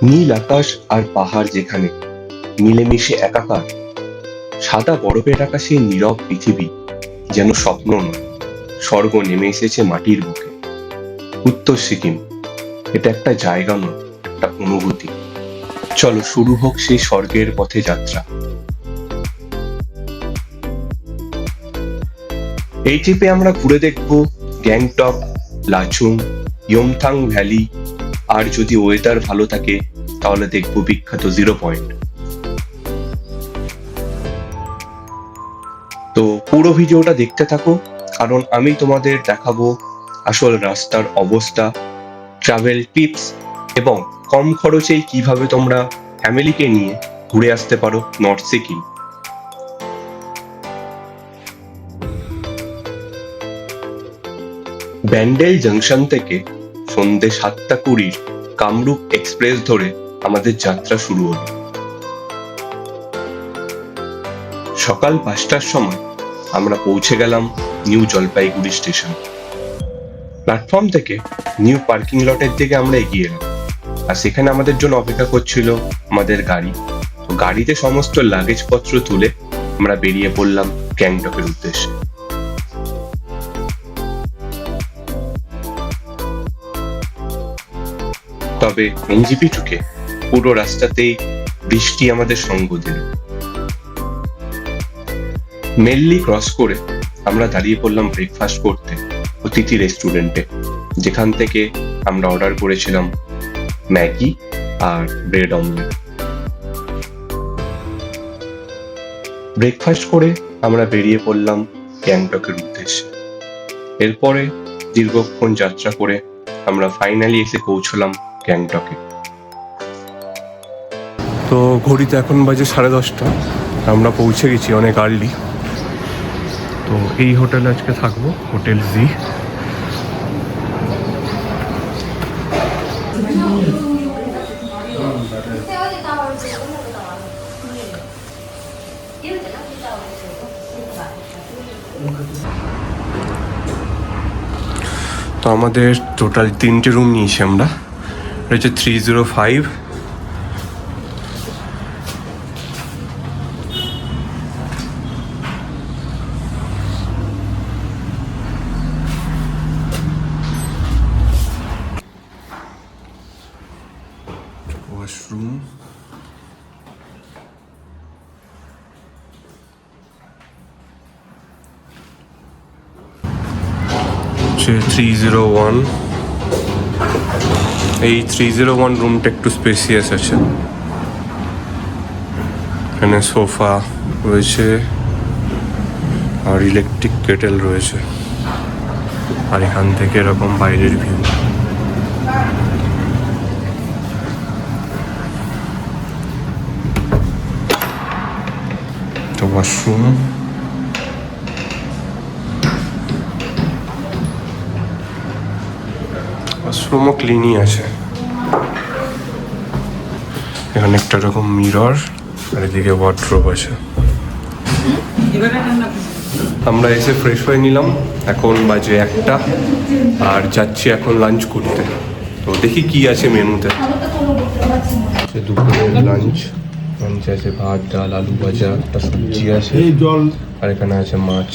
নীল আকাশ আর পাহাড় যেখানে মিলেমিশে একাকার, সাদা বরফে ঢাকা সেই নীরব পৃথিবী যেন স্বপ্ন নয়, স্বর্গ নেমে এসেছে মাটির বুকে। উত্তর সিকিম, এটা একটা জায়গা নয়, একটা অনুভূতি। চলো শুরু হোক সেই স্বর্গের পথে যাত্রা। এই ট্রিপে আমরা ঘুরে দেখব গ্যাংটক, লাচুং, ইয়মথাং ভ্যালি, আর যদি ওয়েদার ভালো থাকে তাহলে দেখব বিখ্যাত জিরো পয়েন্ট। তো পুরো ভিডিওটা দেখতে থাকো, কারণ আমি তোমাদের দেখাবো আসল রাস্তার অবস্থা, ট্রাভেল টিপস এবং কম খরচেই কিভাবে তোমরা ফ্যামিলিকে নিয়ে ঘুরে আসতে পারো নর্থ সিকিম। ব্যান্ডেল জাংশন থেকে সন্ধ্যে 7:20 কামরূপ এক্সপ্রেস ধরে আমাদের যাত্রা শুরু হলো। সকাল 5টার সময় আমরা পৌঁছে গেলাম নিউ জলপাইগুড়ি স্টেশন। প্ল্যাটফর্ম থেকে নিউ পার্কিং লটের দিকে আমরা এগিয়ে এলাম, আর সেখানে আমাদের জন্য অপেক্ষা করছিল আমাদের গাড়ি। তো গাড়িতে সমস্ত লাগেজ পত্র তুলে আমরা বেরিয়ে পড়লাম গ্যাংটকের উদ্দেশ্যে। তবে এনজিপি টুকে পুরো রাস্তাতেই বৃষ্টি আমাদের সঙ্গ দিল। মেললি ক্রস করে আমরা দাঁড়িয়ে পড়লাম ব্রেকফাস্ট করতে অতিথি রেস্টুরেন্টে, যেখান থেকে আমরা অর্ডার করেছিলাম ম্যাগি আর ব্রেড অমলেট। ব্রেকফাস্ট করে আমরা বেরিয়ে পড়লাম গ্যাংটকের উদ্দেশ্যে। এরপরে দীর্ঘক্ষণ যাত্রা করে আমরা ফাইনালি এসে পৌঁছলাম গ্যাংটকে। তো ঘড়িতে এখন বাজে 10:30, আমরা পৌঁছে গেছি অনেক আর্লি। তো এই হোটেলে আজকে থাকবো, হোটেল জি। তো আমাদের টোটাল 3টে রুম নিয়েছি আমরা। এটা হচ্ছে 305। ওয়াশরুম, হচ্ছে 301। এই 301 রুমটা একটু স্পেসিয়াস আছে। এখানে সোফা রয়েছে আর ইলেকট্রিক কেটেল রয়েছে, আর এখান থেকে এরকম বাইরের ভিউ। তো ওয়াশরুম, ওয়াশরুমও ক্লিনই আছে। এখানে একটা রকম মিরর আর এদিকে ওয়ার্ডরোব আছে। আমরা এসে ফ্রেশ হয়ে নিলাম, এখন বাজে 1টা, আর যাচ্ছি এখন লাঞ্চ করতে। তো দেখি কি আছে মেনুতে। দুপুরের লাঞ্চে আছে ভাত, ডাল, আলু ভাজা, একটা সবজি আছে, আর এখানে আছে মাছ।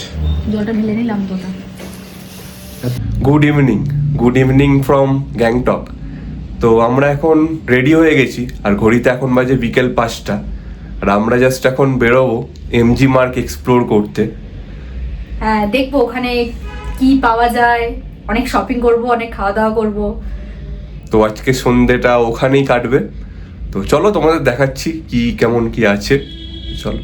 Good evening from Gangtok. তো আমরা এখন রেডি হয়ে গেছি, আর ঘড়িতে এখন বাজে বিকেল 5টা, আর আমরা জাস্ট এখন বেরোবো এমজি মার্গ এক্সপ্লোর করতে। হ্যাঁ, দেখবো ওখানে কি পাওয়া যায়, অনেক শপিং করব, অনেক খাওয়া দাওয়া করব। তো আজকে সন্ধ্যেটা ওখানেই কাটবে। তো চলো তোমাদের দেখাচ্ছি কি কেমন কি আছে, চলো।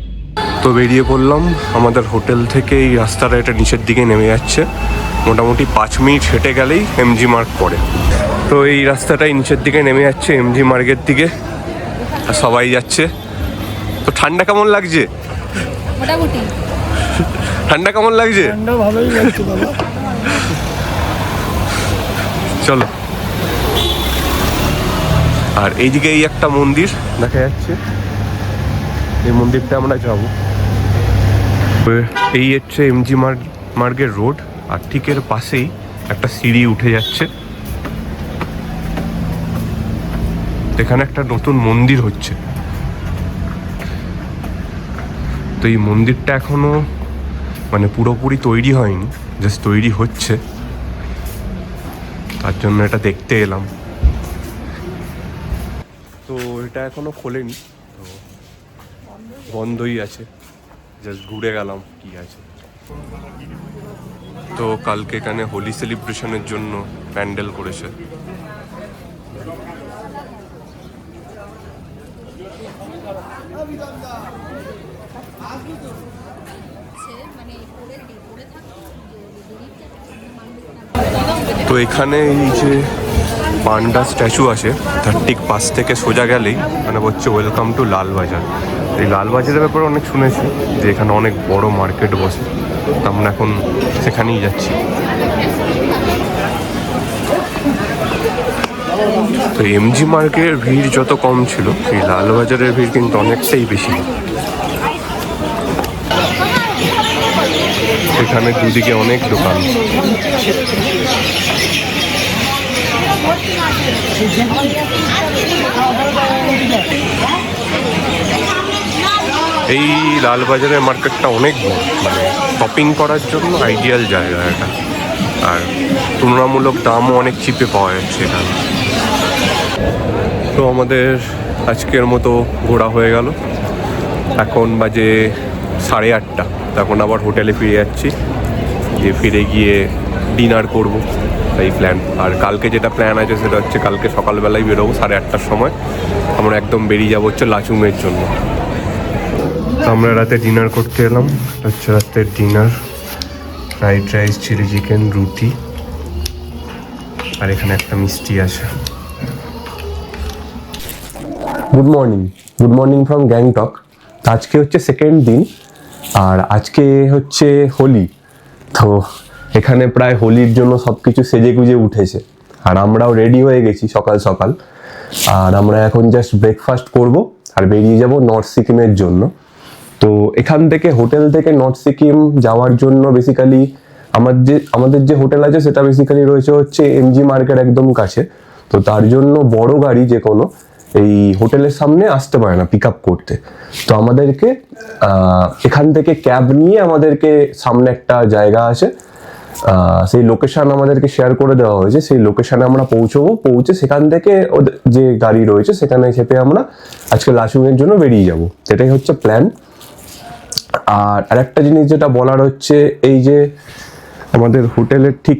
তো বেরিয়ে পড়লাম আমাদের হোটেল থেকে। এই রাস্তাটা এটা নিচের দিকে নেমে যাচ্ছে, মোটামুটি 5 মিনিট হেঁটে গেলেই এমজি মার্গ পড়ে। তো এই রাস্তাটাই নিচের দিকে নেমে যাচ্ছে এমজি মার্গের দিকে, আর সবাই যাচ্ছে। তো ঠান্ডা কেমন লাগছে? মোটামুটি ঠান্ডা কেমন লাগছে? ঠান্ডা ভালোই লাগছে বাবা। চলো। আর এইদিকে এই একটা মন্দির দেখা যাচ্ছে, এই মন্দিরটা আমরা যাব। এই হচ্ছে এমজি মার্গের রোড, আর ঠিক এর পাশেই একটা সিঁড়ি উঠে যাচ্ছে। এখানে একটা নতুন মন্দির হচ্ছে। তো এই মন্দিরটা এখনো মানে পুরোপুরি তৈরি হয়নি, জাস্ট তৈরি হচ্ছে, তার জন্য এটা দেখতে এলাম। তো এটা এখনো খোলেনি, তো বন্ধই আছে, জাস্ট ঘুরে গেলাম কি আছে। তো কালকে এখানে হোলি সেলিব্রেশনের জন্য প্যান্ডেল করেছে। তো এখানে এই যে পান্ডা স্ট্যাচু আছে তার ঠিক পাশ থেকে সোজা গেলেই মানে হচ্ছে ওয়েলকাম টু লালবাজার। এই লালবাজারের ব্যাপারে অনেক শুনেছি যে এখানে অনেক বড় মার্কেট বসে, তো আমরা এখন সেখানেই যাচ্ছি। তো এমজি মার্কেটের ভিড় যত কম ছিল, এই লালবাজারের ভিড় কিন্তু অনেকটাই বেশি। এখানে দুদিকে অনেক দোকান। এই লালবাজারের মার্কেটটা অনেক বড়, মানে শপিং করার জন্য আইডিয়াল জায়গা এটা, আর তুলনামূলক দামও অনেক চিপে পাওয়া যাচ্ছে এখানে। তো আমাদের আজকের মতো ঘোরা হয়ে গেল, এখন বাজে 8:30। তখন আবার হোটেলে ফিরে যাচ্ছি, যে ফিরে গিয়ে ডিনার করব এই প্ল্যান। আর কালকে যেটা প্ল্যান আছে সেটা হচ্ছে কালকে সকালবেলায় বেরোবো 8:30টার সময়। আমরা একদম বেরিয়ে যাবো হচ্ছে লাচুংয়ের জন্য। তো আমরা রাতে ডিনার করতে এলাম, হচ্ছে রাতের dinner fried rice, chilli chicken, রুটি, আর এখানে একটা মিষ্টি আছে। Good morning from Gangtok. আজকে হচ্ছে সেকেন্ড দিন, আর আজকে হচ্ছে হোলি। তো এখানে প্রায় হোলির জন্য সব কিছু সেজে গুজে উঠেছে, আর আমরাও রেডি হয়ে গেছি সকাল সকাল। আর আমরা এখন জাস্ট ব্রেকফাস্ট করব আর বেরিয়ে যাব নর্থ সিকিমের জন্য। তো এখান থেকে হোটেল থেকে নর্থ সিকিম যাওয়ার জন্য বেসিক্যালি আমাদের যে হোটেল আছে সেটা বেসিক্যালি রয়েছে হচ্ছে এমজি মার্কেট একদম কাছে। তো তার জন্য বড় গাড়ি যে কোনো এই হোটেলের সামনে আসতে পারে না পিক আপ করতে। তো আমাদেরকে এখান থেকে ক্যাব নিয়ে আমাদেরকে সামনে একটা জায়গা আছে, সেই লোকেশন আমাদেরকে শেয়ার করে দেওয়া হয়েছে, সেই লোকেশনে আমরা পৌঁছে সেখান থেকে ওদের যে গাড়ি রয়েছে সেখানে চেপে আমরা আজকে লাচুংয়ের জন্য বেরিয়ে যাব। এটাই হচ্ছে প্ল্যান। আর আরেকটা জিনিস যেটা বলার হচ্ছে, এই যে আমাদের হোটেলের ঠিক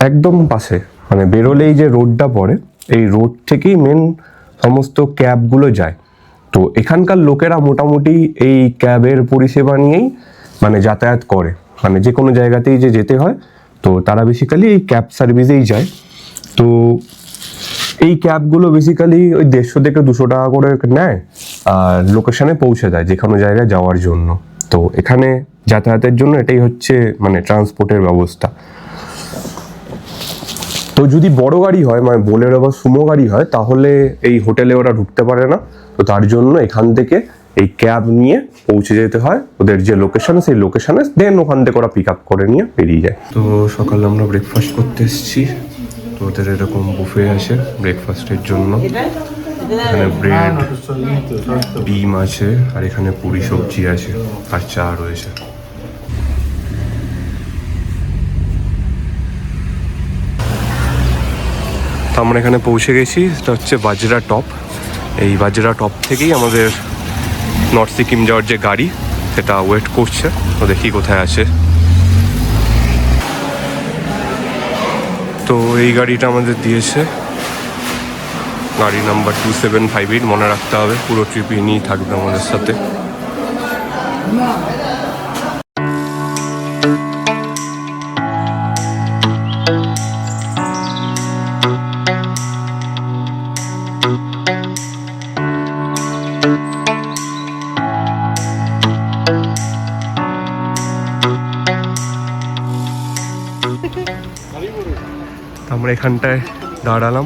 একদম পাশে মানে বেরোলেই যে রোডটা পড়ে, এই রোড থেকেই মেন সমস্ত ক্যাবগুলো যায়। তো এখানকার লোকেরা মোটামুটি এই ক্যাবের পরিষেবা নিয়েই মানে যাতায়াত করে, মানে যে কোনো জায়গাতেই যে যেতে হয় তো তারা বেসিক্যালি এই ক্যাব সার্ভিসেই যায়। তো এই ক্যাবগুলো বেসিক্যালি ওই 150 থেকে 200 টাকা করে নেয় আর লোকেশনে পৌঁছে দেয় যে কোনো জায়গায় যাওয়ার জন্য। তো এখানে যাতায়াতের জন্য এটাই হচ্ছে মানে ট্রান্সপোর্টের ব্যবস্থা। তো যদি বড় গাড়ি হয় মানে বোলেরো বা সুমো গাড়ি হয় তাহলে এই হোটেলে ওরা ঢুকতে পারে না। তো তার জন্য এখান থেকে এই ক্যাব নিয়ে পৌঁছে যেতে হয় ওদের যে লোকেশন, সেই লোকেশনে দেন ওখান থেকে ওরা পিক আপ করে নিয়ে বেরিয়ে যায়। তো সকালে আমরা ব্রেকফাস্ট করতে এসেছি, তো ওদের এরকম বুফে আছে ব্রেকফাস্টের জন্য। এখানে ব্রেড, ডিম আছে, আর এখানে পুরি সবজি আছে, আর চা রয়েছে। তো আমরা এখানে পৌঁছে গেছি, এটা হচ্ছে বাজরা টপ। এই বাজরা টপ থেকেই আমাদের নর্থ সিকিম যাওয়ার যে গাড়ি সেটা ওয়েট করছে। তো দেখি কোথায় আছে। তো এই গাড়িটা আমাদের দিয়েছে, গাড়ি নাম্বার 2758, মনে রাখতে হবে, পুরো ট্রিপ নিয়েই থাকবে আমাদের সাথে। আমরা এখানটায় দাঁড়ালাম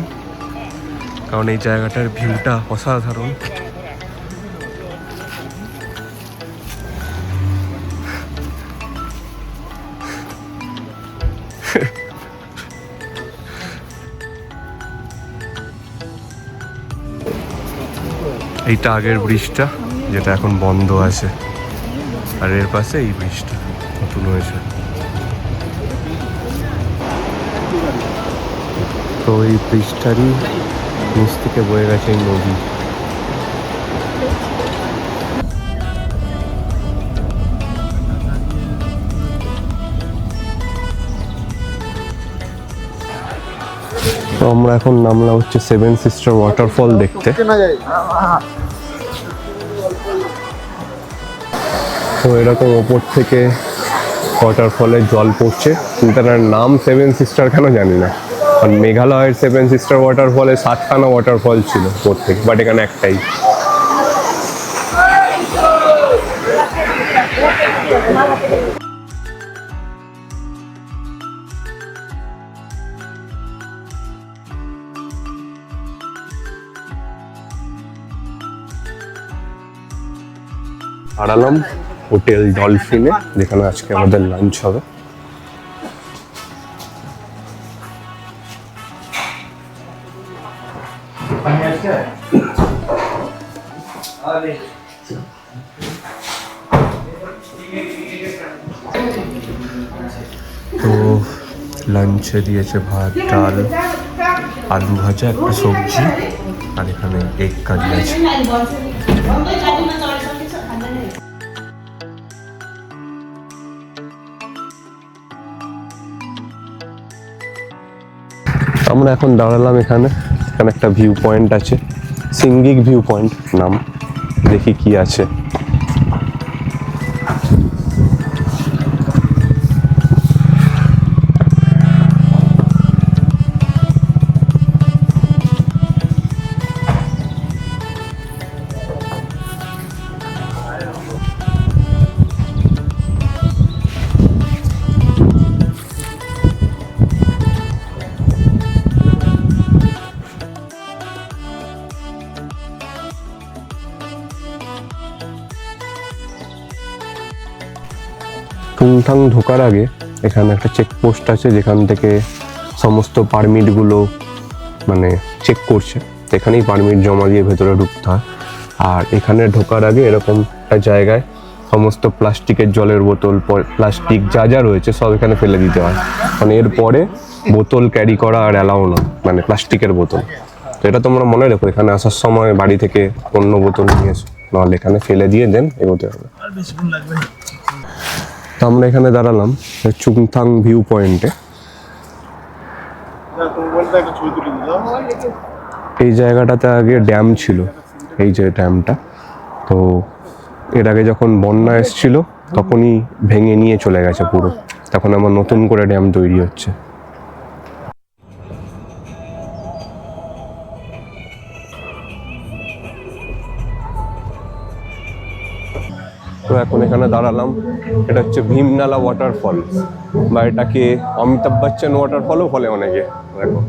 কারণ এই জায়গাটার ভিউটা অসাধারণ। এইটা আগের ব্রিজটা, যেটা এখন বন্ধ আছে, আর এর পাশে এই ব্রিজটা নতুন হয়েছে। তো এই ব্রিজটারই নিচ থেকে বয়ে গেছে এই নদী। তো আমরা এখন নামলাম হচ্ছে সেভেন সিস্টার ওয়াটারফল দেখতে। তো এরকম ওপর থেকে ওয়াটারফলের জল পড়ছে, কিন্তু তার নাম সেভেন সিস্টার কেন জানি না। কারণ মেঘালয়ের সেভেন সিস্টার ওয়াটারফলে 7খানা ওয়াটারফল ছিল ওপর থেকে, বাট এখানে একটাই। আড়ালাম হোটেল ডলফিনে, যেখানে আজকে আমাদের লাঞ্চ হবে। তো লাঞ্চে দিয়েছে ভাত, ডাল, আলু ভাজা, একটা সবজি, আর এখানে এগ কারি আছে। আমরা এখন দাঁড়ালাম এখানে একটা ভিউ পয়েন্ট আছে, সিঙ্গিক ভিউ পয়েন্ট নাম, দেখি কি আছে। টুংথাং ঢোকার আগে এখানে একটা চেকপোস্ট আছে, যেখান থেকে সমস্ত পারমিটগুলো মানে চেক করছে। এখানেই পারমিট জমা দিয়ে ভেতরে ঢুকতে হয়। আর এখানে ঢোকার আগে এরকম একটা জায়গায় সমস্ত প্লাস্টিকের জলের বোতল, প্লাস্টিক যা যা রয়েছে সব এখানে ফেলে দিতে হয়। মানে এরপরে বোতল ক্যারি করা আর অ্যালাউ না, মানে প্লাস্টিকের বোতল। তো এটা তোমরা মনে রেখো, এখানে আসার সময় বাড়ি থেকে অন্য বোতল নিয়ে এসো, নাহলে এখানে ফেলে দিয়ে দেন এগোতে হবে। তো আমরা এখানে দাঁড়ালাম চুংথাং ভিউ পয়েন্টে। এই জায়গাটাতে আগে ড্যাম ছিল, এই যে ড্যামটা। তো এর আগে যখন বন্যা এসেছিল তখনই ভেঙে নিয়ে চলে গেছে পুরো, তখন আমার নতুন করে ড্যাম তৈরি হচ্ছে। তো এখন এখানে দাঁড়ালাম, এটা হচ্ছে ভীমনালা ওয়াটারফল, বা এটাকে অমিতাভ বচ্চন ওয়াটারফলও বলে অনেকে। দেখো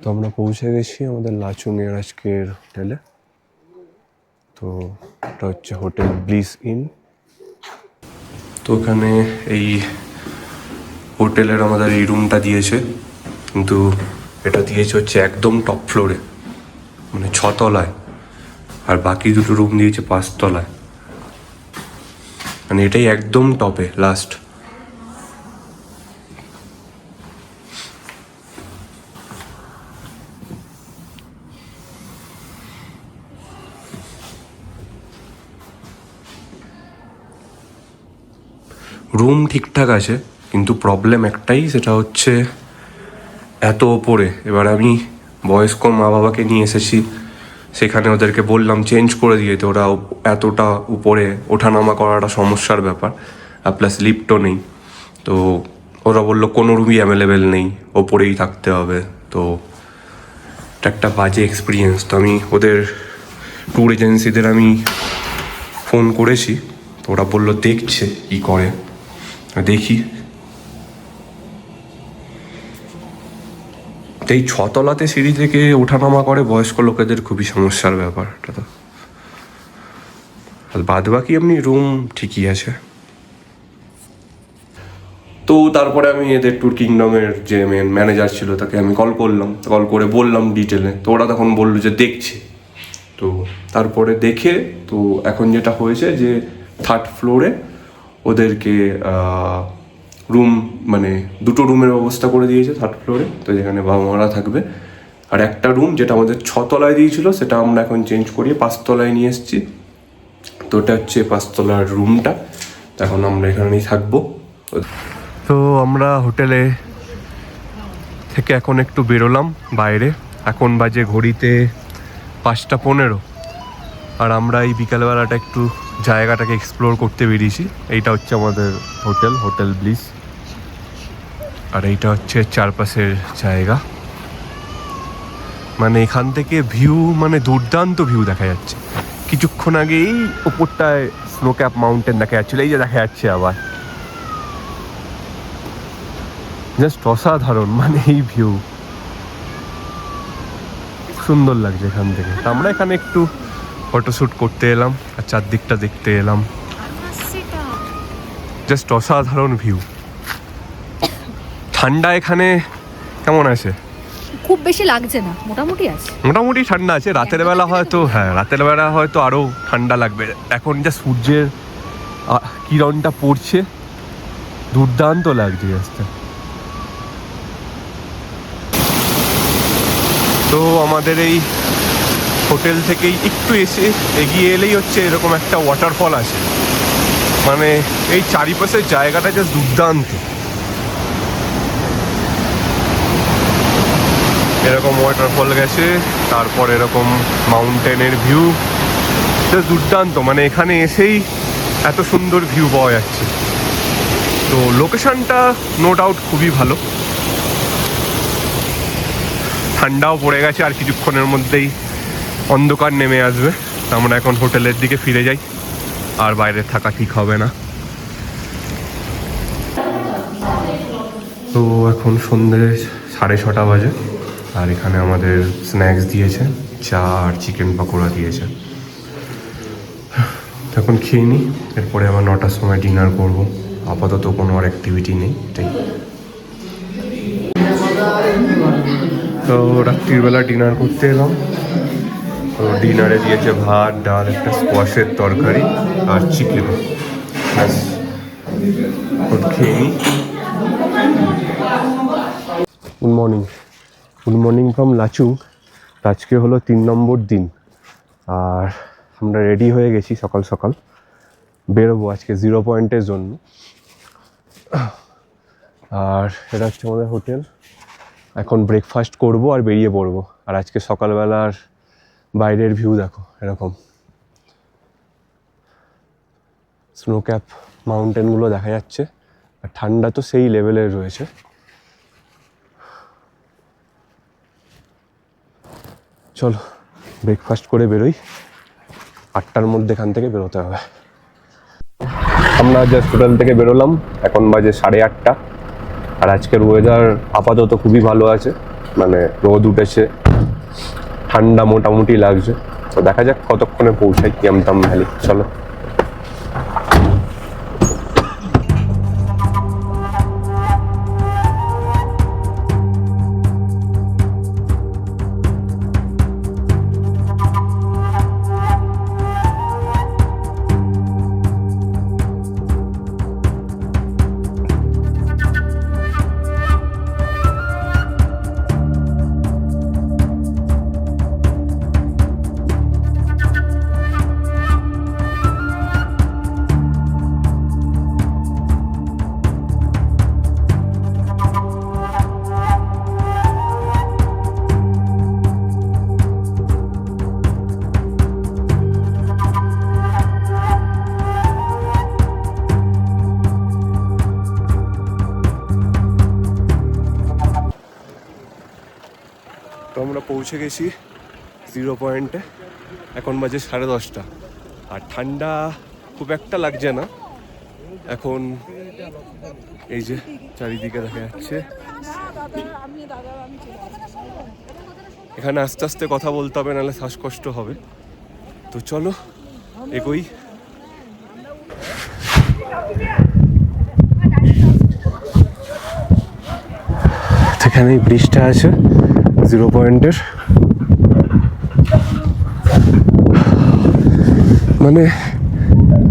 তো আমরা পৌঁছে গেছি আমাদের লাচুংয়ের আজকের হোটেলে। তো এটা হচ্ছে হোটেল ব্লিস ইন। তো এখানে এই হোটেলের আমাদের এই রুমটা দিয়েছে, কিন্তু এটা দিয়েছে হচ্ছে একদম টপ ফ্লোরে, মানে 6 তলায়, আর বাকি দুটো রুম দিয়েছে 5 তলায়। মানে এটাই একদম টপে লাস্ট। রুম ঠিকঠাক আছে, কিন্তু প্রবলেম একটাই, সেটা হচ্ছে এত ওপরে। এবার আমি বয়স্ক মা বাবাকে নিয়ে এসেছি, সেখানে ওদেরকে বললাম চেঞ্জ করে দিয়ে, তো ওরা এতটা উপরে ওঠানামা করাটা সমস্যার ব্যাপার, আর প্লাস লিফটও নেই। তো ওরা বললো কোনো রুমই অ্যাভেলেবেল নেই, ওপরেই থাকতে হবে। তো এটা একটা বাজে এক্সপিরিয়েন্স। তো আমি ওদের ট্যুর এজেন্সিদের আমি ফোন করেছি, তো ওরা বললো দেখছে কী করে, দেখি। তো এই 6 তলাতে সিঁড়ি থেকে ওঠানামা করে বয়স্ক লোকেদের খুবই সমস্যার ব্যাপার এটা। তো আর বাদ বাকি এমনি রুম ঠিকই আছে। তো তারপরে আমি এদের ট্যুর কিংডমের যে মেন ম্যানেজার ছিল তাকে আমি কল করলাম, কল করে বললাম ডিটেলে। তো ওরা তখন বললো যে দেখছে। তো তারপরে দেখে, তো এখন যেটা হয়েছে যে 3rd ফ্লোরে ওদেরকে রুম মানে 2টো রুমের ব্যবস্থা করে দিয়েছে 3rd ফ্লোরে, তো যেখানে বাবা মারা থাকবে। আর একটা রুম যেটা আমাদের 6 তলায় দিয়েছিল সেটা আমরা এখন চেঞ্জ করিয়ে 5 তলায় নিয়ে এসেছি। তো এটা হচ্ছে 5 তলার রুমটা, এখন আমরা এখানেই থাকবো। তো আমরা হোটেলে থেকে এখন একটু বেরোলাম বাইরে, এখন বাজে ঘড়িতে 5:15, আর আমরা এই বিকালবেলাটা একটু জায়গাটাকে এক্সপ্লোর করতে বেরিয়েছি। এইটা হচ্ছে আমাদের হোটেল ব্লিস, আর এইটা হচ্ছে চারপাশের জায়গা। মানে এখান থেকে ভিউ মানে দুর্দান্ত ভিউ দেখা যাচ্ছে। কিছুক্ষণ আগেই ওপরটায় স্নো ক্যাপ মাউন্টেন দেখা যাচ্ছিল, এই যে দেখা যাচ্ছে আবার, জাস্ট অসাধারণ। মানে এই ভিউ সুন্দর লাগছে এখান থেকে। আমরা এখানে একটু ফটোশ্যুট করতে এলাম আর চারদিকটা দেখতে এলাম, জাস্ট অসাধারণ ভিউ। ঠান্ডা এখানে কেমন আছে? খুব বেশি লাগছে না, মোটামুটি ঠান্ডা আছে। রাতের বেলা হয়তো আরো ঠান্ডা লাগবে। এখন যা সূর্যের কিরণটা পড়ছে, দুর্দান্ত লাগছে জাস্ট। তো আমাদের এই হোটেল থেকেই একটু এগিয়ে এলেই হচ্ছে এরকম একটা ওয়াটারফল আছে। মানে এই চারিপাশের জায়গাটা জাস্ট দুর্দান্ত। এরকম ওয়াটারফল গেছে, তারপর এরকম মাউন্টেনের ভিউ, জাস্ট দুর্দান্ত। মানে এখানে এসেই এত সুন্দর ভিউ পাওয়া যাচ্ছে। তো লোকেশনটা নো ডাউট খুবই ভালো। ঠান্ডাও পড়ে গেছে, আর কিছুক্ষণের মধ্যেই অন্ধকার নেমে আসবে। আমরা এখন হোটেলের দিকে ফিরে যাই, আর বাইরে থাকা ঠিক হবে না। তো এখন সন্ধ্যে 6:30 বাজে, আর এখানে আমাদের স্ন্যাক্স দিয়েছে, চা আর চিকেন পকোড়া দিয়েছে। এখন খেয়ে নিই, এরপরে আবার 9টার সময় ডিনার করব। আপাতত কোনো আর অ্যাক্টিভিটি নেই, এটাই। তো রাত্রিবেলা ডিনার করতে এলাম। তো ডিনারে দিয়েছে ভাত, ডাল, একটা স্কোয়াশের তরকারি আর চিকেন। ব্যাস, খেয়ে নিই। Good morning from Lachung. আজকে হলো 3 নম্বর দিন, আর আমরা রেডি হয়ে গেছি সকাল সকাল, বেরোবো আজকে 0 পয়েন্টের জন্য। আর এটা হচ্ছে আমাদের হোটেল। এখন ব্রেকফাস্ট করবো আর বেরিয়ে পড়বো। আর আজকে সকালবেলার বাইরের ভিউ দেখো, এরকম স্নো ক্যাপ মাউন্টেনগুলো দেখা যাচ্ছে, আর ঠান্ডা তো সেই লেভেলের রয়েছে। চলো ব্রেকফাস্ট করে বেরোই, 8টার মধ্যে এখান থেকে বেরোতে হবে। আমরা জাস্ট হোটেল থেকে বেরোলাম, এখন বাজে 8:30। আর আজকের ওয়েদার আপাতত খুবই ভালো আছে, মানে রোদ উঠেছে, ঠান্ডা মোটামুটি লাগছে। তো দেখা যাক কতক্ষণে পৌঁছাই ইয়ামতাম ভ্যালি। চলো। তো আমরা পৌঁছে গেছি 0 পয়েন্টে। এখন বাজে 10:30 আর ঠান্ডা খুব একটা লাগছে না এখন। এই যে চারিদিকে দেখা যাচ্ছে, এখানে আস্তে আস্তে কথা বলতে হবে, নাহলে শ্বাসকষ্ট হবে। তো চলো এগোই। এখানে এই ব্রিজটা আছে 0 পয়েন্টের, মানে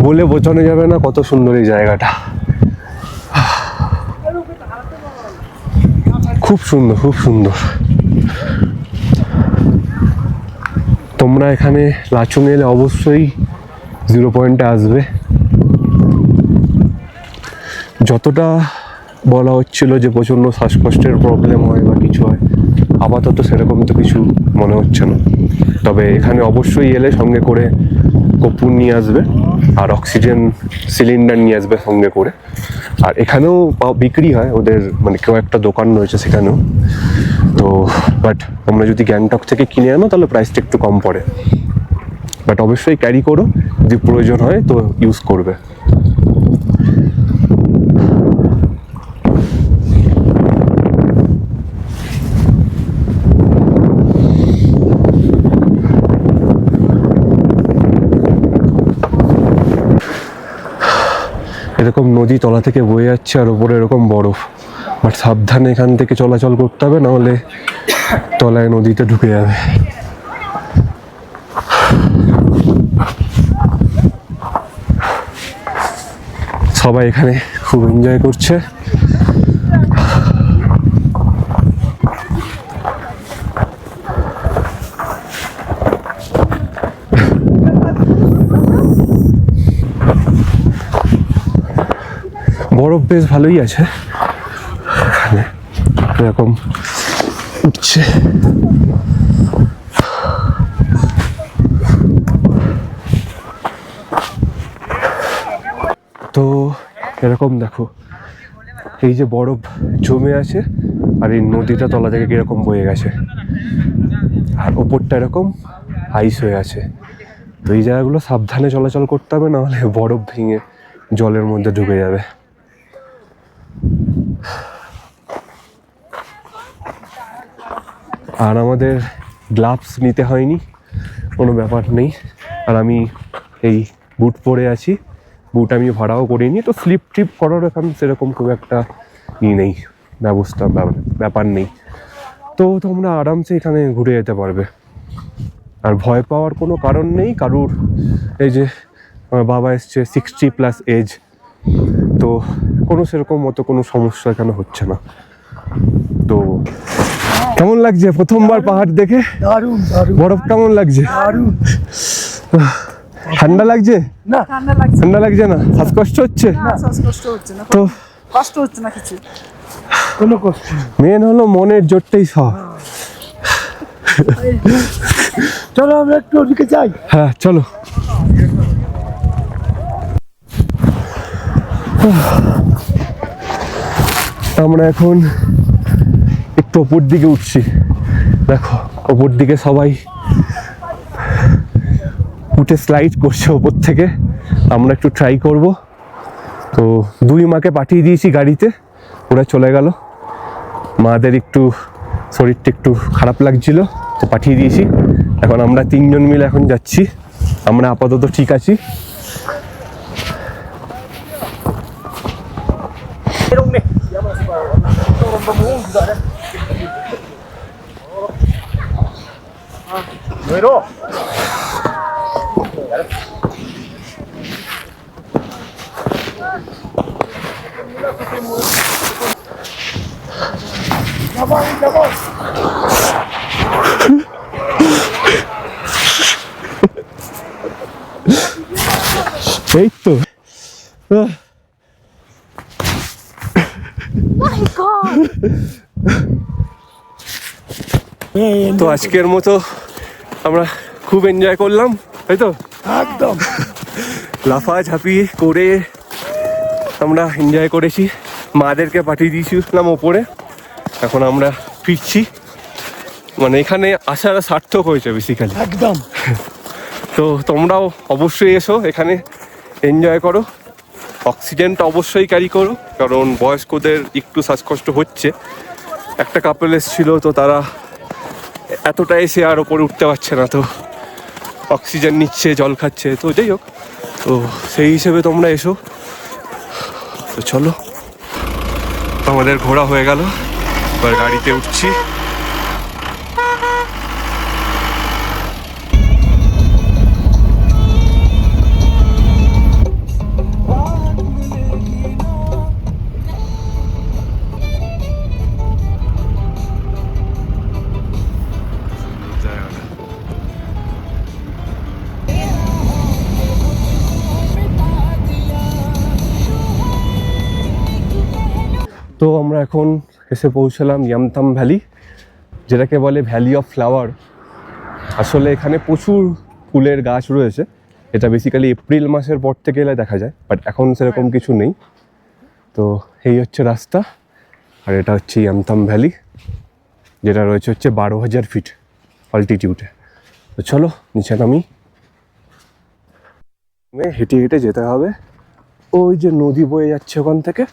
বলে বোঝানো যাবে না কত সুন্দর এই জায়গাটা। খুব সুন্দর, খুব সুন্দর। তোমরা এখানে লাচুং এলে অবশ্যই 0 পয়েন্টে আসবে। যতটা বলা হচ্ছিল যে প্রচণ্ড শ্বাসকষ্টের প্রবলেম হয় বা কিছু হয়, আপাতত সেরকম তো কিছু মনে হচ্ছে না। তবে এখানে অবশ্যই এলে সঙ্গে করে কর্পূর নিয়ে আসবে আর অক্সিজেন সিলিন্ডার নিয়ে আসবে সঙ্গে করে। আর এখানেও বিক্রি হয় ওদের, মানে কেউ একটা দোকান রয়েছে সেখানেও। তো বাট তোমরা যদি গ্যাংটক থেকে কিনে আনো তাহলে প্রাইসটা একটু কম পড়ে। বাট অবশ্যই ক্যারি করো, যদি প্রয়োজন হয় তো ইউজ করবে। এরকম নদী তলা থেকে বয়ে যাচ্ছে আর ওপরে এরকম বরফ। বাট সাবধানে এখান থেকে চলাচল করতে হবে, নাহলে তলায় নদীতে ঢুকে যাবে। সবাই এখানে খুব এনজয় করছে। বরফ বেশ ভালোই আছে এখানে, এরকম উঠছে। তো এরকম দেখো, এই যে বরফ জমে আছে আর এই নদীটা তলা থেকে কিরকম বয়ে গেছে, আর ওপরটা এরকম আইস হয়ে আছে। তো এই জায়গাগুলো সাবধানে চলাচল করতে হবে, নাহলে বরফ ভেঙে জলের মধ্যে ঢুকে যাবে। আর আমাদের গ্লাভস নিতে হয়নি, কোনো ব্যাপার নেই। আর আমি এই বুট পরে আছি, বুট আমি ভাড়াও করিনি। তো স্লিপ ট্রিপ করার এখন সেরকম খুব একটা নেই, ব্যবস্থা ব্যাপার নেই। তো তোমরা আরামসে এখানে ঘুরে যেতে পারবে, আর ভয় পাওয়ার কোনো কারণ নেই কারুর। এই যে আমার বাবা এসছে, 60+ এজ, তো কোনো সেরকম মতো কোনো সমস্যা এখানে হচ্ছে না। তো কেমন লাগছে প্রথমবার পাহাড় দেখে? দারুণ দারুণ। বরফ কেমন লাগছে? দারুণ। ঠান্ডা লাগছে? না ঠান্ডা লাগছে ঠান্ডা লাগছে না? শ্বাসকষ্ট হচ্ছে? না, শ্বাসকষ্ট হচ্ছে না, তো কষ্ট হচ্ছে না কিছু, কোনো কষ্ট নেই। মেন হলো মনের জোরটাই সব। চলো আমরা একটু ওদিকে যাই। হ্যাঁ চলো। আমরা এখন একটু ওপর দিকে উঠছি। দেখো ওপর দিকে সবাই উঠে স্লাইড করছে ওপর থেকে, আমরা একটু ট্রাই করব। তো 2 মাকে পাঠিয়ে দিয়েছি গাড়িতে, ওরা চলে গেল। মাদের একটু শরীরটা একটু খারাপ লাগছিল, তো পাঠিয়ে দিয়েছি। এখন আমরা 3 জন মিলে এখন যাচ্ছি। আমরা আপাতত ঠিক আছি। এই তো তো আজকের মতো আমরা খুব এনজয় করলাম, তাই তো? একদম লাফাঝাপি করে আমরা এনজয় করেছি। মাদেরকে পাঠিয়ে দিয়েছিলাম ওপরে, এখন আমরা ফিরছি। মানে এখানে আসার সার্থক হয়েছে বেসিক্যালি। একদম। তো তোমরাও অবশ্যই এসো, এখানে এনজয় করো। অক্সিজেনটা অবশ্যই ক্যারি করো, কারণ বয়স্কদের একটু শ্বাসকষ্ট হচ্ছে। একটা কাপল এসেছিল, তো তারা এতটা এসে আর ওপরে উঠতে পারছে না, তো অক্সিজেন নিচ্ছে, জল খাচ্ছে। তো যাই হোক, তো সেই হিসেবে তোমরা এসো। তো চলো, আমাদের ঘোরা হয়ে গেল, এবার গাড়িতে উঠছি। তো আমরা এখন এসে পৌঁছলাম ইয়ামথাম ভ্যালি, যেটাকে বলে ভ্যালি অফ ফ্লাওয়ার। আসলে এখানে প্রচুর ফুলের গাছ রয়েছে। এটা বেসিক্যালি এপ্রিল মাসের পর থেকে এলে দেখা যায়, বাট এখন সেরকম কিছু নেই। তো এই হচ্ছে রাস্তা, আর এটা হচ্ছে ইয়ামথাম ভ্যালি, যেটা রয়েছে হচ্ছে 12,000 ফিট অল্টিটিউডে। তো চলো নিচে নামি। হেঁটে হেঁটে যেতে হবে, ওই যে নদী বয়ে যাচ্ছে ওখান থেকে,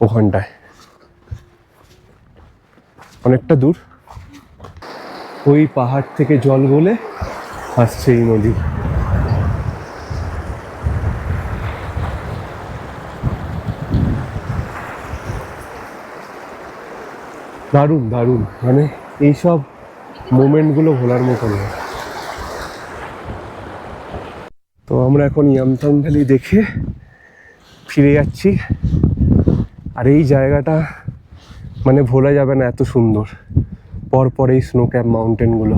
ওখানটায় অনেকটা দূর। ওই পাহাড় থেকে জল গলে আসছে এই নদী। দারুণ দারুণ, মানে এইসব মোমেন্টগুলো ভোলার মতো নয়। তো আমরা এখন ইয়ামথাম ভ্যালি দেখে ফিরে যাচ্ছি। আর এই জায়গাটা মানে ভোলা যাবে না, এত সুন্দর। পরপর এই স্নো ক্যাপ মাউন্টেনগুলো।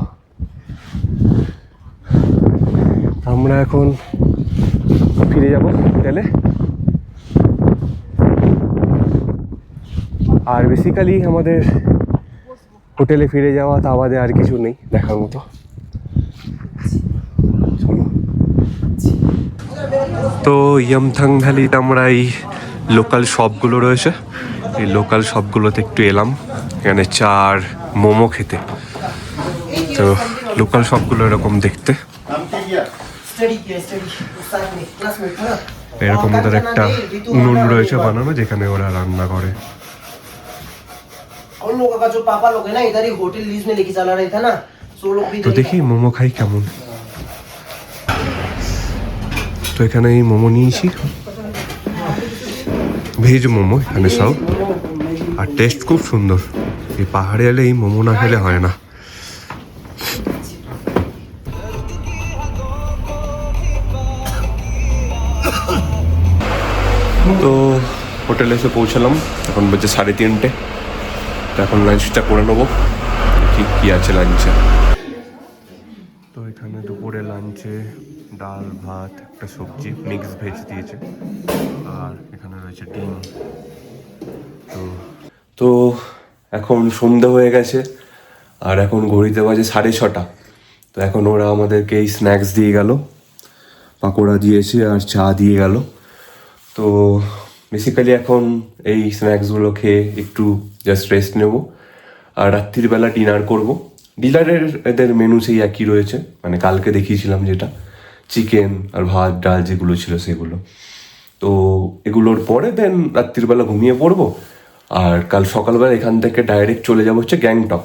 আমরা এখন ফিরে যাব হোটেলে। আর বেসিক্যালি আমাদের হোটেলে ফিরে যাওয়া, তা বাদে আর কিছু নেই দেখার মতো। চলো। তো ইয়ামথাং ভ্যালিতে আমরা এই লোকাল শপগুলো রয়েছে, এই লোকাল শপগুলোতে একটু এলাম এখানে চা আর মোমো খেতে। তো লোকাল শপগুলো এরকম দেখতে, এরকম ওদের একটা উনুন রয়েছে বানানো, যেখানে ওরা রান্না করে। তো দেখি মোমো খাই কেমন। তো এখানে এই মোমো নিয়েছি, ভেজ মোমো এখানে সব, আর টেস্ট খুব সুন্দর। এই পাহাড়ে এলে এই মোমো না খেলে হয় না। তো হোটেলে এসে পৌঁছালাম, এখন বাজে 3:30। তো এখন লাঞ্চটা করে নেবো, কি আছে লাঞ্চে। তো এখানে দুপুরে লাঞ্চে ডাল ভাত একটা সবজি মিক্স ভেজ দিয়েছে, আর এখানে রয়েছে ডিম। তো এখন সন্ধ্যা হয়ে গেছে, আর এখন ঘড়িতে বাজে 6:30। তো এখন ওরা আমাদেরকে এই স্ন্যাক্স দিয়ে গেল, পাকোড়া দিয়েছে আর চা দিয়ে গেল। তো বেসিক্যালি এখন এই স্ন্যাক্সগুলো খেয়ে একটু জাস্ট রেস্ট নেব, আর রাত্রিবেলা ডিনার করব। ডিনারের এদের মেনু সেই একই রয়েছে, মানে কালকে দেখিয়েছিলাম যেটা, চিকেন আর ভাত ডাল যেগুলো ছিল সেগুলো। তো এগুলোর পরে দেন রাত্রিবেলা ঘুমিয়ে পড়বো, আর কাল সকালবেলা এখান থেকে ডাইরেক্ট চলে যাবো হচ্ছে গ্যাংটক।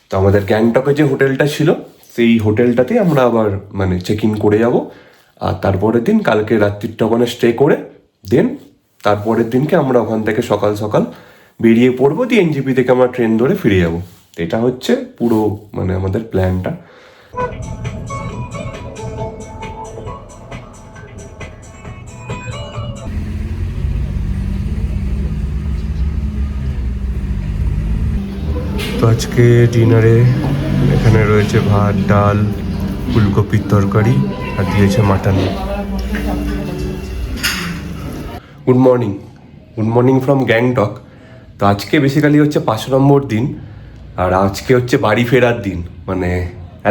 তো আমাদের গ্যাংটকে যে হোটেলটা ছিল, সেই হোটেলটাতেই আমরা আবার মানে চেক ইন করে যাব। আর তারপরের দিন কালকে রাত্রিটা ওখানে স্টে করে দেন তারপরের দিনকে আমরা ওখান থেকে সকাল সকাল বেরিয়ে পড়বো, দিয়ে এনজিপি থেকে আমরা ট্রেন ধরে ফিরে যাবো। এটা হচ্ছে পুরো মানে আমাদের প্ল্যানটা। তো আজকে ডিনারে এখানে রয়েছে ভাত ডাল ফুলকপির তরকারি আর দিয়েছে mutton. Good morning from Gangtok. তো আজকে বেসিক্যালি হচ্ছে 5 নম্বর দিন, আর আজকে হচ্ছে বাড়ি ফেরার দিন। মানে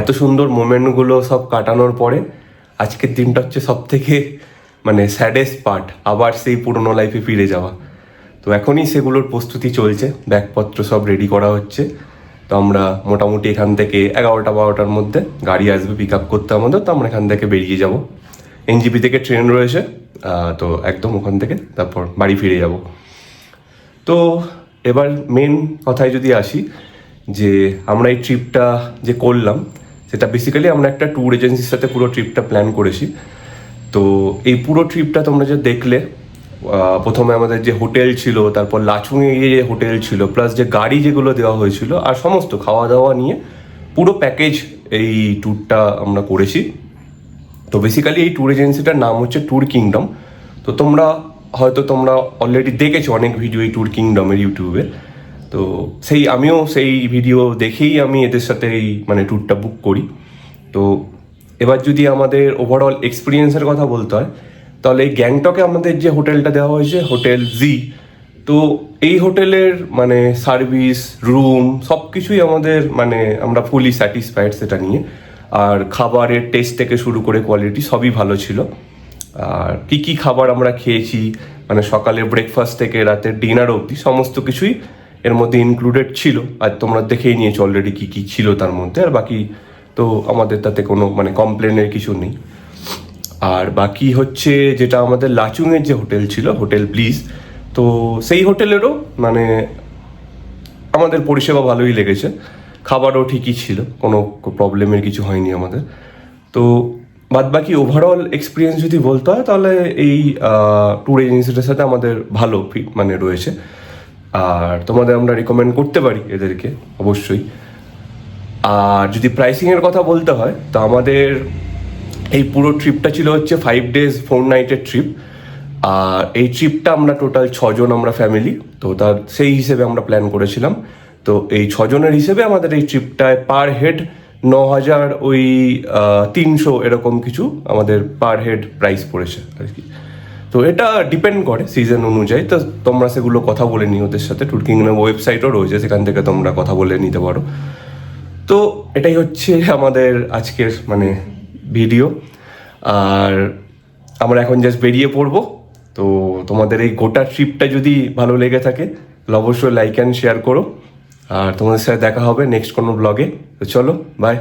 এত সুন্দর মোমেন্টগুলো সব কাটানোর পরে আজকের দিনটা হচ্ছে সব থেকে মানে স্যাডেস্ট পার্ট, আবার সেই পুরোনো লাইফে ফিরে যাওয়া। তো এখনই সেগুলোর প্রস্তুতি চলছে, ব্যাগপত্র সব রেডি করা হচ্ছে। তো আমরা মোটামুটি এখান থেকে 11টা-12টার মধ্যে গাড়ি আসবে পিক আপ করতে আমাদের, তো আমরা এখান থেকে বেরিয়ে যাব। এনজিপি থেকে ট্রেন রয়েছে, তো একদম ওখান থেকে তারপর বাড়ি ফিরে যাব। তো এবার মেন কথায় যদি আসি, যে আমরা এই ট্রিপটা যে করলাম সেটা বেসিক্যালি আমরা একটা ট্যুর এজেন্সির সাথে পুরো ট্রিপটা প্ল্যান করেছি। তো এই পুরো ট্রিপটা তোমরা যে দেখলে, প্রথমে আমাদের যে হোটেল ছিল, তারপর লাচুংয়ে গিয়ে যে হোটেল ছিল, প্লাস যে গাড়ি যেগুলো দেওয়া হয়েছিল, আর সমস্ত খাওয়া দাওয়া নিয়ে পুরো প্যাকেজ এই ট্যুরটা আমরা করেছি। তো বেসিক্যালি এই ট্যুর এজেন্সিটার নাম হচ্ছে ট্যুর কিংডম। তো তোমরা অলরেডি দেখেছো অনেক ভিডিও এই ট্যুর কিংডমের ইউটিউবে। তো আমিও সেই ভিডিও দেখেই আমি এদের সাথে এই মানে ট্যুরটা বুক করি। তো এবার যদি আমাদের ওভারঅল এক্সপিরিয়েন্সের কথা বলতে হয়, তাহলে এই গ্যাংটকে আমাদের যে হোটেলটা দেওয়া হয়েছে, হোটেল জি, তো এই হোটেলের মানে সার্ভিস, রুম সব কিছুই আমাদের মানে আমরা ফুলি স্যাটিসফাইড সেটা নিয়ে। আর খাবারের টেস্ট থেকে শুরু করে কোয়ালিটি সবই ভালো ছিল। আর কী খাবার আমরা খেয়েছি, মানে সকালের ব্রেকফাস্ট থেকে রাতের ডিনার অবধি সমস্ত কিছুই এর মধ্যে ইনক্লুডেড ছিল। আর তোমরা দেখেই নিয়েছো অলরেডি কী ছিল তার মধ্যে। আর বাকি তো আমাদের তাতে কোনো মানে কমপ্লেনের কিছু নেই। আর বাকি হচ্ছে যেটা আমাদের লাচুংয়ের যে হোটেল ছিল, হোটেল ব্লিস, তো সেই হোটেলেরও মানে আমাদের পরিষেবা ভালোই লেগেছে, খাবারও ঠিকই ছিল, কোনো প্রবলেমের কিছু হয়নি আমাদের। তো বাদ বাকি ওভারঅল এক্সপিরিয়েন্স যদি বলতে হয়, তাহলে এই ট্যুর এজেন্সিটার সাথে আমাদের ভালো মানে রয়েছে। আর তোমাদের আমরা রিকমেন্ড করতে পারি এদেরকে অবশ্যই। আর যদি প্রাইসিংয়ের কথা বলতে হয়, তো আমাদের এই পুরো ট্রিপটা ছিল হচ্ছে 5 days 4 nights ট্রিপ। আর এই ট্রিপটা আমরা টোটাল 6 জন আমরা ফ্যামিলি, তো তার সেই হিসেবে আমরা প্ল্যান করেছিলাম। তো এই 6 জনের হিসেবে আমাদের এই ট্রিপটায় পার হেড 9,300 এরকম কিছু আমাদের পার হেড প্রাইস পড়েছে আর কি। তো এটা ডিপেন্ড করে সিজন অনুযায়ী, তো তোমরা সেগুলো কথা বলে নিও ওদের সাথে। ট্যুর কিংডমের ওয়েবসাইটও রয়েছে, সেখান থেকে তোমরা কথা বলে নিতে পারো। তো এটাই হচ্ছে আমাদের আজকের মানে ভিডিও। আর আমরা এখন জাস্ট বেরিয়ে পড়বো। তো তোমাদের এই গোটা ট্রিপটা যদি ভালো লেগে থাকে, তাহলে অবশ্যই লাইক অ্যান্ড শেয়ার করো। আর তোমাদের সাথে দেখা হবে নেক্সট কোনো ব্লগে। তো চলো, বাই।